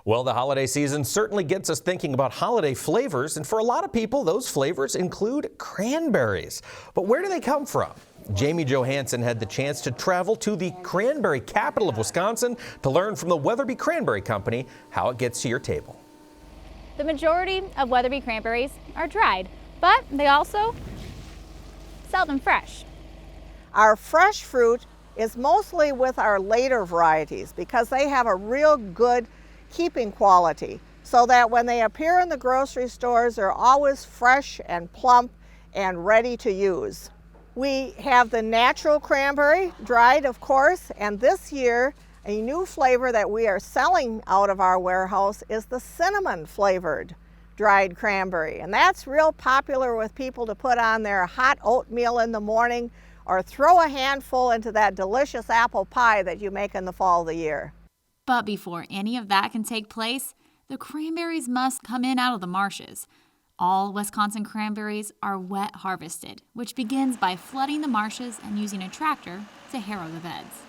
Well, the holiday season certainly gets us thinking about holiday flavors, and for a lot of people, those flavors include cranberries. But where do they come from? Jamie Johansson had the chance to travel to the cranberry capital of Wisconsin to learn from the Weatherby Cranberry Company how it gets to your table. The majority of Weatherby cranberries are dried, but they also sell them fresh. Our fresh fruit is mostly with our later varieties because they have a real good keeping quality, so that when they appear in the grocery stores, they're always fresh and plump and ready to use. We have the natural cranberry, dried of course, and this year a new flavor that we are selling out of our warehouse is the cinnamon flavored dried cranberry, and that's real popular with people to put on their hot oatmeal in the morning or throw a handful into that delicious apple pie that you make in the fall of the year. But before any of that can take place, the cranberries must come in out of the marshes. All Wisconsin cranberries are wet harvested, which begins by flooding the marshes and using a tractor to harrow the beds.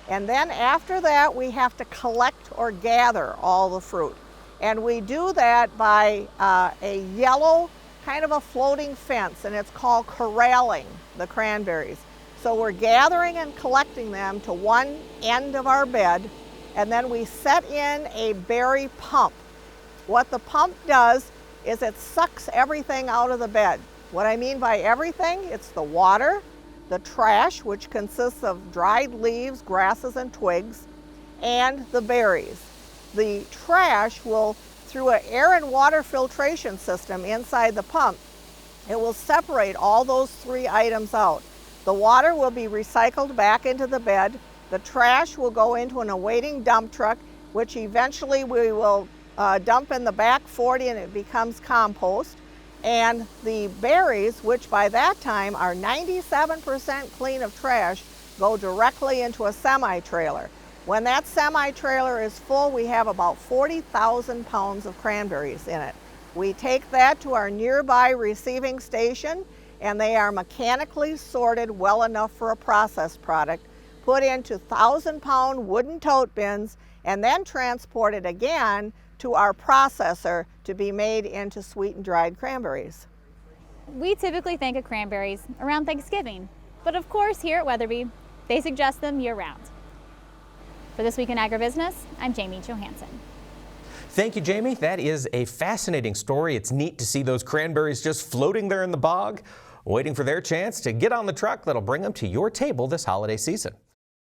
And then after that, we have to collect or gather all the fruit. And we do that by a yellow kind of a floating fence, and it's called corralling the cranberries. So we're gathering and collecting them to one end of our bed, and then we set in a berry pump. What the pump does is it sucks everything out of the bed. What I mean by everything, it's the water, the trash, which consists of dried leaves, grasses, and twigs, and the berries. The trash will, through an air and water filtration system inside the pump, it will separate all those three items out. The water will be recycled back into the bed. The trash will go into an awaiting dump truck, which eventually we will dump in the back 40 and it becomes compost. And the berries, which by that time are 97% clean of trash, go directly into a semi-trailer. When that semi-trailer is full, we have about 40,000 pounds of cranberries in it. We take that to our nearby receiving station, and they are mechanically sorted well enough for a processed product, put into 1,000-pound wooden tote bins, and then transported again to our processor to be made into sweetened dried cranberries. We typically think of cranberries around Thanksgiving, but of course here at Weatherby, they suggest them year-round. For This Week in Agribusiness, I'm Jamie Johansson. Thank you, Jamie. That is a fascinating story. It's neat to see those cranberries just floating there in the bog, waiting for their chance to get on the truck that'll bring them to your table this holiday season.